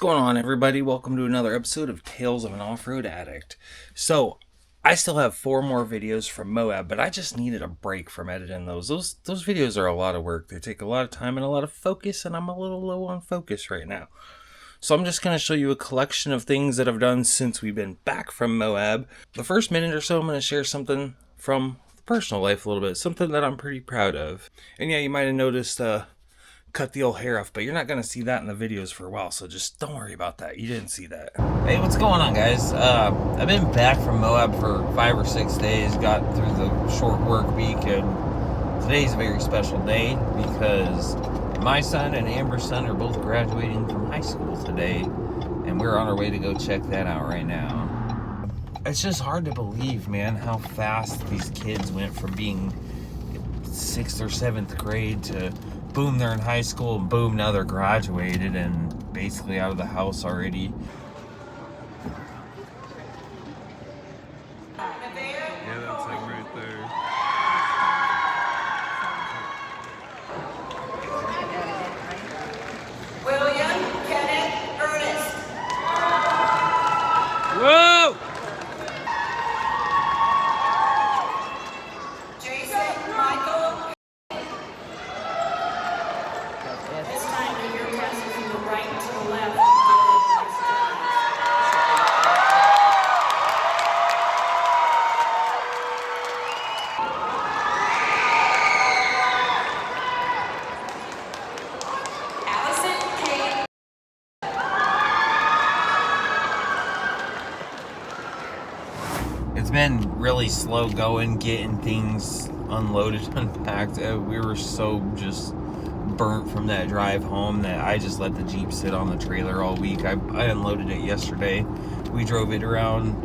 going on, everybody? Welcome to another episode of Tales of an Off-Road Addict. So, I still have 4 more videos from Moab, but I just needed a break from editing those. Those videos are a lot of work. They take a lot of time and a lot of focus, and I'm a little low on focus right now. So I'm just going to show you a collection of things that I've done since we've been back from Moab. The first minute or so, I'm going to share something from the personal life a little bit, something that I'm pretty proud of. And yeah, you might have noticed cut the old hair off, but you're not going to see that in the videos for a while, so just don't worry about that. You didn't see that. Hey, what's going on, guys? I've been back from Moab for 5 or 6 days, got through the short work week, and today's a very special day because my son and Amber's son are both graduating from high school today, and we're on our way to go check that out right now. It's just hard to believe, man, how fast these kids went from being 6th or 7th grade to boom, they're in high school, and boom, now they're graduated and basically out of the house already. Yeah, that's like right there. William, Kenneth, Ernest. Whoa! Jason, Michael. This time of your test is from the right to the left. Allison, Kate. It's been really slow going, getting things unloaded, unpacked. We were so just burnt from that drive home that I just let the Jeep sit on the trailer all week. I unloaded it yesterday. We drove it around,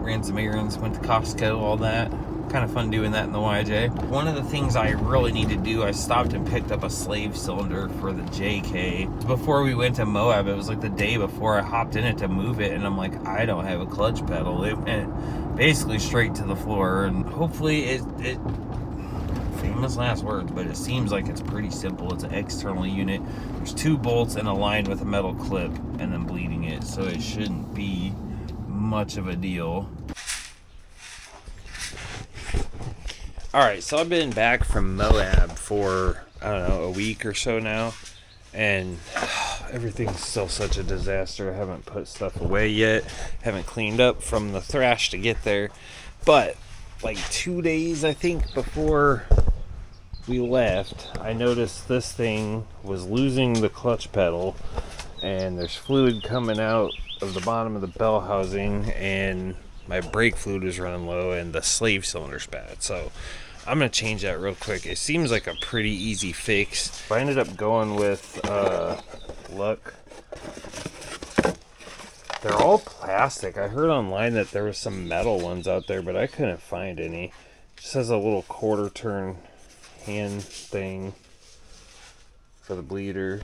ran some errands, went to Costco, all that. Kind of fun doing that in the YJ. One of the things I really need to do, I stopped and picked up a slave cylinder for the JK. Before we went to Moab, it was like the day before I hopped in it to move it, and I'm like, I don't have a clutch pedal. It went basically straight to the floor, and hopefully it famous last words, but it seems like it's pretty simple. It's an external unit. There's 2 bolts and a line with a metal clip and then bleeding it, so it shouldn't be much of a deal. Alright, so I've been back from Moab for, I don't know, a week or so now, and everything's still such a disaster. I haven't put stuff away yet, haven't cleaned up from the thrash to get there, but like 2 days, I think, before we left, I noticed this thing was losing the clutch pedal, and there's fluid coming out of the bottom of the bell housing, and my brake fluid is running low, and the slave cylinder's bad. So I'm gonna change that real quick. It seems like a pretty easy fix. I ended up going with Luck. They're all plastic. I heard online that there was some metal ones out there, but I couldn't find any. It just has a little quarter turn hand thing for the bleeder.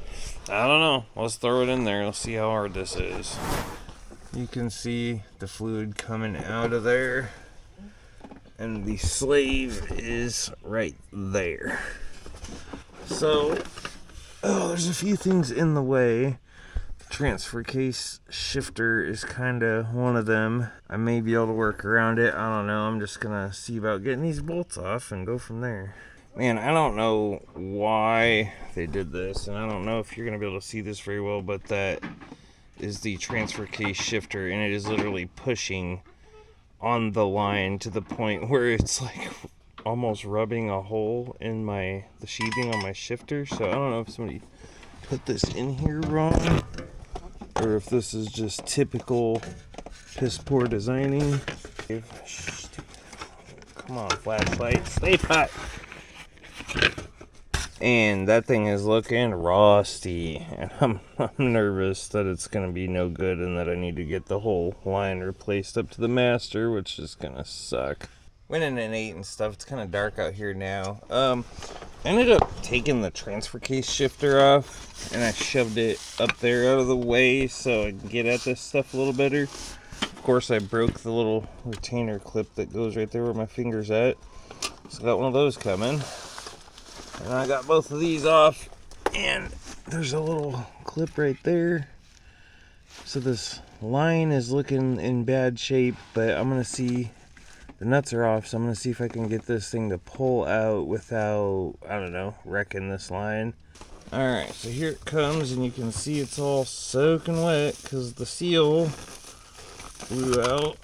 I don't know. Let's throw it in there. Let's see how hard this is. You can see the fluid coming out of there, and the slave is right there. So, there's a few things in the way. Transfer case shifter is kind of one of them. I may be able to work around it. I don't know. I'm just gonna see about getting these bolts off and go from there. Man, I don't know why they did this, and I don't know if you're gonna be able to see this very well, but that is the transfer case shifter, and it is literally pushing on the line to the point where it's like almost rubbing a hole in the sheathing on my shifter. So I don't know if somebody put this in here wrong, or if this is just typical piss poor designing. Come on, flashlight, stay put. And that thing is looking rusty, and I'm nervous that it's gonna be no good and that I need to get the whole line replaced up to the master, which is gonna suck. Went in and ate and stuff. It's kind of dark out here now. I ended up taking the transfer case shifter off, and I shoved it up there out of the way so I can get at this stuff a little better. Of course, I broke the little retainer clip that goes right there where my finger's at, so I got one of those coming. And I got both of these off, and there's a little clip right there. So this line is looking in bad shape, but I'm gonna see, the nuts are off, so I'm gonna see if I can get this thing to pull out without, I don't know, wrecking this line. Alright, so here it comes, and you can see it's all soaking wet because the seal flew out.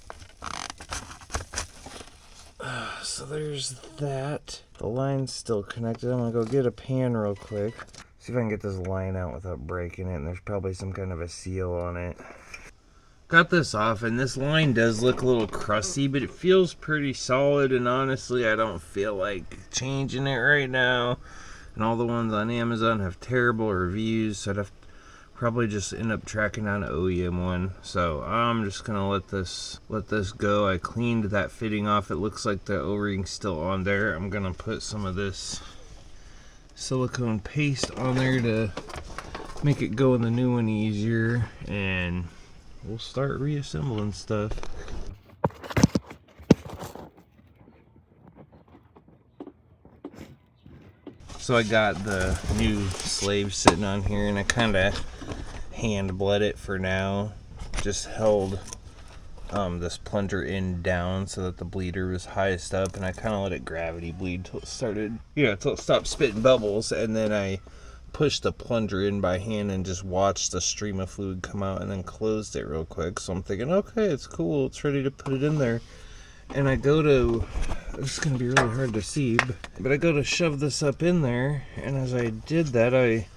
So there's that. The line's still connected. I'm gonna go get a pan real quick. See if I can get this line out without breaking it, and there's probably some kind of a seal on it. Got this off, and this line does look a little crusty, but it feels pretty solid, and honestly, I don't feel like changing it right now. And all the ones on Amazon have terrible reviews, so I'd have to probably just end up tracking down an OEM one. So I'm just gonna let this go. I cleaned that fitting off. It looks like the O-ring's still on there. I'm gonna put some of this silicone paste on there to make it go in the new one easier, and we'll start reassembling stuff. So I got the new slave sitting on here, and I kind of hand bled it for now. Just held this plunger end down so that the bleeder was highest up, and I kind of let it gravity bleed till it started, till it stopped spitting bubbles, and then I pushed the plunger in by hand and just watched the stream of fluid come out, and then closed it real quick. So I'm thinking, okay, it's cool, it's ready to put it in there. And I go to, this is going to be really hard to see, but I go to shove this up in there, and as I did that, I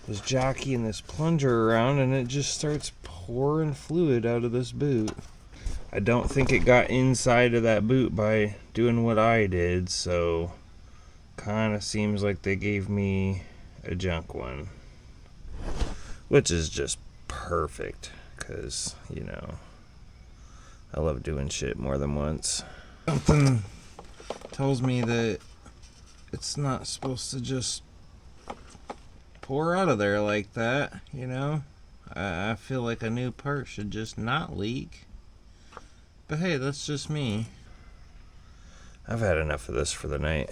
was jockeying this plunger around, and it just starts pouring fluid out of this boot. I don't think it got inside of that boot by doing what I did, so kind of seems like they gave me a junk one, which is just perfect, because, I love doing shit more than once. Something tells me that it's not supposed to just pour out of there like that, I feel like a new part should just not leak. But hey, that's just me. I've had enough of this for the night.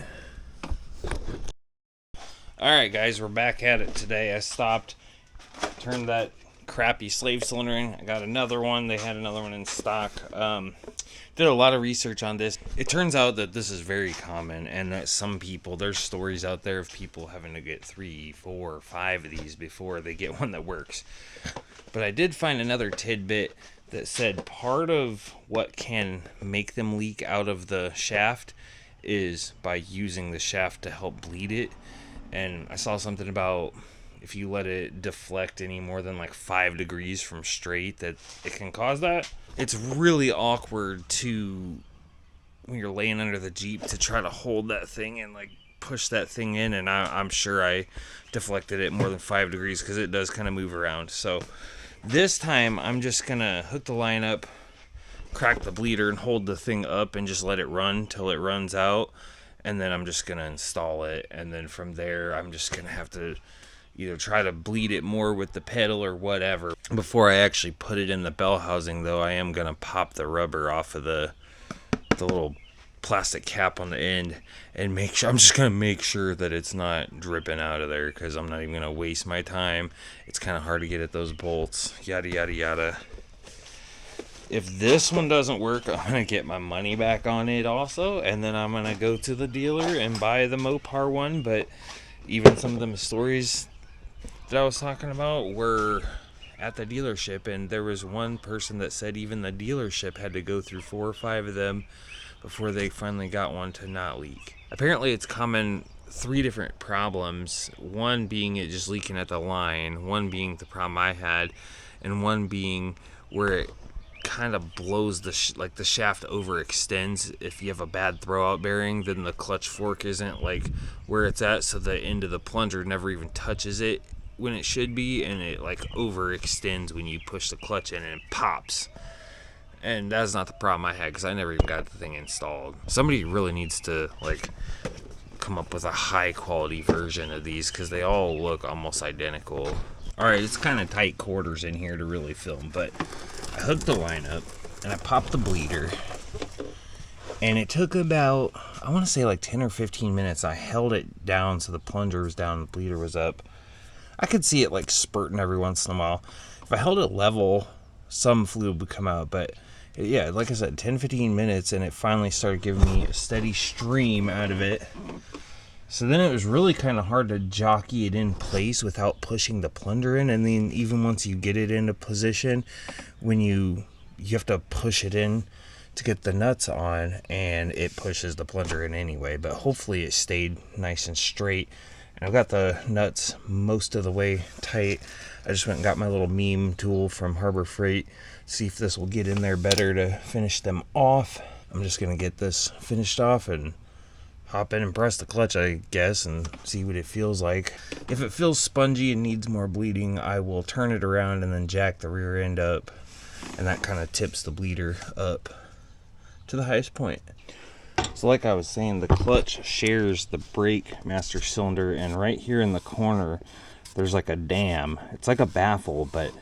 Alright guys, we're back at it today. I stopped, turned that crappy slave cylinder in. I got another one. They had another one in stock. Did a lot of research on this. It turns out that this is very common, and that some people, there's stories out there of people having to get 3, 4, 5 of these before they get one that works. But I did find another tidbit that said part of what can make them leak out of the shaft is by using the shaft to help bleed it. And I saw something about if you let it deflect any more than like 5 degrees from straight, that it can cause that. It's really awkward to, when you're laying under the Jeep, to try to hold that thing and like push that thing in, and I'm sure I deflected it more than 5 degrees because it does kind of move around. So this time I'm just gonna hook the line up, crack the bleeder, and hold the thing up and just let it run till it runs out, and then I'm just gonna install it, and then from there I'm just gonna have to either try to bleed it more with the pedal or whatever. Before I actually put it in the bell housing, though, I am going to pop the rubber off of the little plastic cap on the end and make sure, I'm just going to make sure that it's not dripping out of there, because I'm not even going to waste my time. It's kind of hard to get at those bolts, yada, yada, yada. If this one doesn't work, I'm going to get my money back on it also, and then I'm going to go to the dealer and buy the Mopar one. But even some of them stories that I was talking about were at the dealership, and there was one person that said even the dealership had to go through 4 or 5 of them before they finally got one to not leak. Apparently it's common, 3 different problems, one being it just leaking at the line, one being the problem I had, and one being where it kind of blows the shaft overextends. If you have a bad throwout bearing, then the clutch fork isn't like where it's at, so the end of the plunger never even touches it when it should be, and it like overextends when you push the clutch in and it pops. And that's not the problem I had, because I never even got the thing installed. Somebody really needs to like come up with a high quality version of these, because they all look almost identical. Alright, it's kind of tight quarters in here to really film, but I hooked the line up and I popped the bleeder, and it took about, I want to say like 10 or 15 minutes. I held it down so the plunger was down, the bleeder was up. I could see it like spurting every once in a while. If I held it level, some fluid would come out, but yeah, like I said, 10-15 minutes, and it finally started giving me a steady stream out of it. So then it was really kind of hard to jockey it in place without pushing the plunger in. And then even once you get it into position, when you have to push it in to get the nuts on, and it pushes the plunger in anyway. But hopefully it stayed nice and straight. And I've got the nuts most of the way tight. I just went and got my little meme tool from Harbor Freight. See if this will get in there better to finish them off. I'm just going to get this finished off and hop in and press the clutch, I guess, and see what it feels like. If it feels spongy and needs more bleeding, I will turn it around and then jack the rear end up. And that kind of tips the bleeder up to the highest point. So like I was saying, the clutch shares the brake master cylinder, and right here in the corner there's like a dam. It's like a baffle, but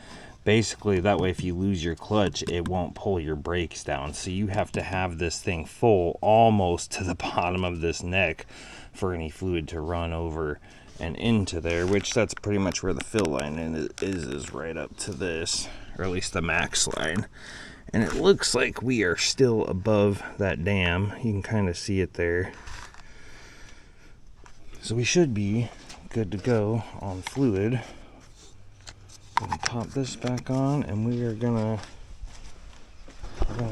basically that way if you lose your clutch, it won't pull your brakes down. So you have to have this thing full almost to the bottom of this neck for any fluid to run over and into there, which that's pretty much where the fill line is right up to this, or at least the max line. And it looks like we are still above that dam. You can kind of see it there. So we should be good to go on fluid. We can pop this back on, and we're gonna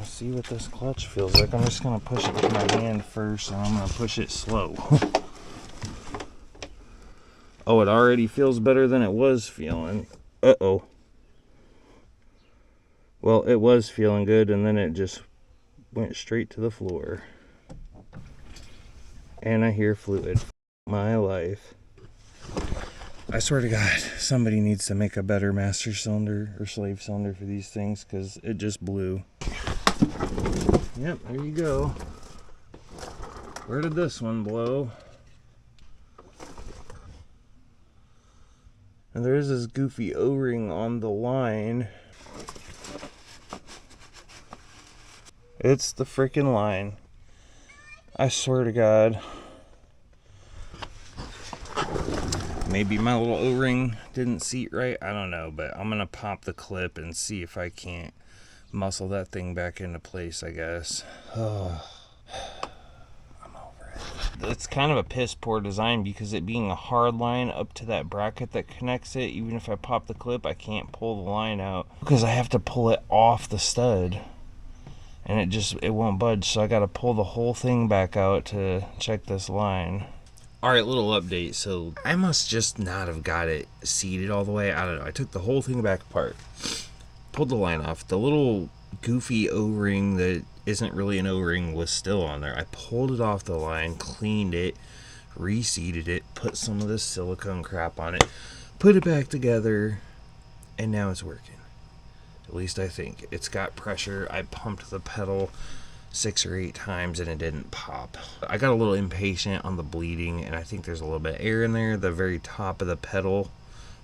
see what this clutch feels like. I'm just gonna push it with my hand first, and I'm gonna push it slow. Oh, it already feels better than it was feeling. Uh-oh. Well, it was feeling good, and then it just went straight to the floor. And I hear fluid. My life. I swear to God, somebody needs to make a better master cylinder or slave cylinder for these things, because it just blew. Yep, there you go. Where did this one blow? And there is this goofy O-ring on the line. It's the freaking line. I swear to God. Maybe my little O-ring didn't seat right. I don't know, but I'm gonna pop the clip and see if I can't muscle that thing back into place, I guess. Oh, I'm over it. It's kind of a piss poor design, because it being a hard line up to that bracket that connects it, even if I pop the clip, I can't pull the line out because I have to pull it off the stud. And it won't budge, so I gotta pull the whole thing back out to check this line. Alright, little update. So I must just not have got it seated all the way. I don't know. I took the whole thing back apart, pulled the line off. The little goofy O-ring that isn't really an O-ring was still on there. I pulled it off the line, cleaned it, reseated it, put some of this silicone crap on it, put it back together, and now it's working. At least I think. It's got pressure. I pumped the pedal 6 or 8 times and it didn't pop. I got a little impatient on the bleeding, and I think there's a little bit of air in there, the very top of the pedal,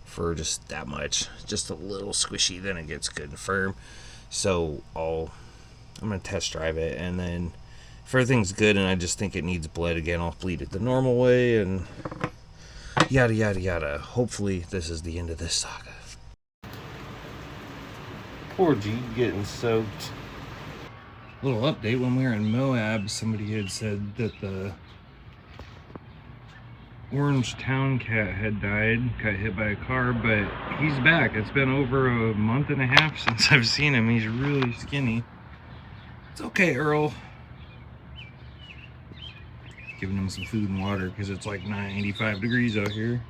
for just that much. Just a little squishy, then it gets good and firm. So I'm going to test drive it, and then if everything's good and I just think it needs bled again, I'll bleed it the normal way, and yada yada yada. Hopefully this is the end of this saga. Poor G getting soaked. Little update, when we were in Moab, somebody had said that the orange town cat had died, got hit by a car, but he's back. It's been over a month and a half since I've seen him. He's really skinny. It's okay, Earl. Giving him some food and water because it's like 95 degrees out here.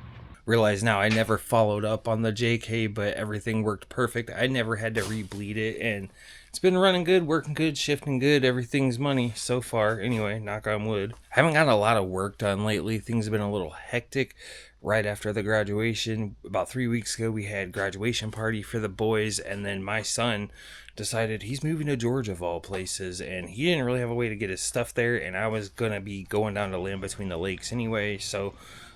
Realize now I never followed up on the JK, but everything worked perfect. I never had to re-bleed it, and it's been running good, working good, shifting good. Everything's money so far. Anyway, knock on wood. I haven't gotten a lot of work done lately. Things have been a little hectic right after the graduation. About 3 weeks ago, we had graduation party for the boys, and then my son decided he's moving to Georgia of all places, and he didn't really have a way to get his stuff there, and I was going to be going down to Land Between the Lakes anyway, so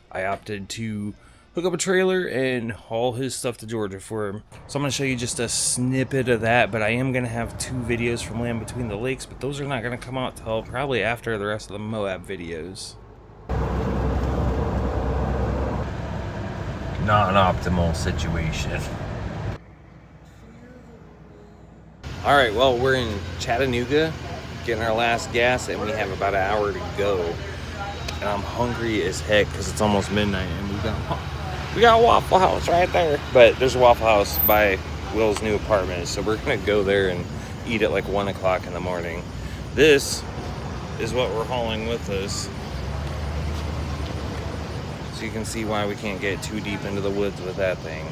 I opted to hook up a trailer and haul his stuff to Georgia for him. So I'm going to show you just a snippet of that, but I am going to have 2 videos from Land Between the Lakes, but those are not going to come out till probably after the rest of the Moab videos. non-optimal situation. All right, well, we're in Chattanooga, getting our last gas, and we have about an hour to go. And I'm hungry as heck because it's almost midnight, and we got a Waffle House right there. But there's a Waffle House by Will's new apartment, so we're gonna go there and eat at like 1 o'clock in the morning. This is what we're hauling with us. So you can see why we can't get too deep into the woods with that thing.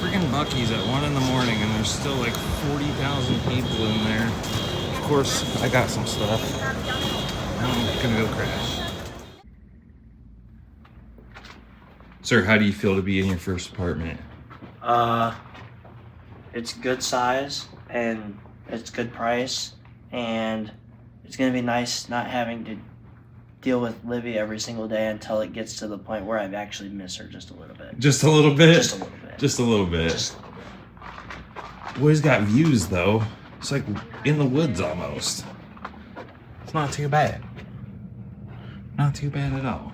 Freaking Buc-ee's at 1 in the morning and there's still like 40,000 people in there. Of course, I got some stuff. I'm gonna go crash. Sir, how do you feel to be in your first apartment? It's good size and it's good price, and it's gonna be nice not having to deal with Livy every single day until it gets to the point where I've actually miss her just a little bit. Just a little bit? Just a little bit. Just a little bit. Just a little bit. Boy's got views though. It's like in the woods almost. It's not too bad. Not too bad at all.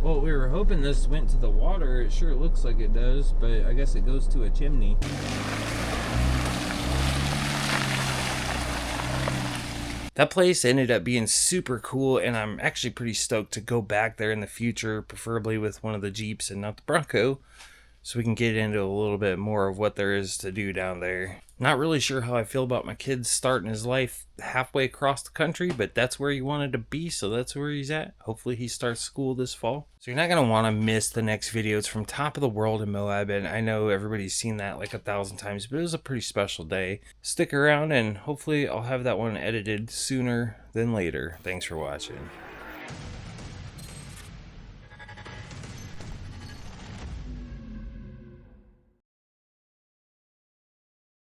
Well, we were hoping this went to the water. It sure looks like it does, but I guess it goes to a chimney. That place ended up being super cool, and I'm actually pretty stoked to go back there in the future, preferably with one of the Jeeps and not the Bronco, so we can get into a little bit more of what there is to do down there. Not really sure how I feel about my kid starting his life halfway across the country, but that's where he wanted to be, so that's where he's at. Hopefully he starts school this fall. So you're not going to want to miss the next video. It's from Top of the World in Moab, and I know everybody's seen that like 1,000 times, but it was a pretty special day. Stick around, and hopefully I'll have that one edited sooner than later. Thanks for watching.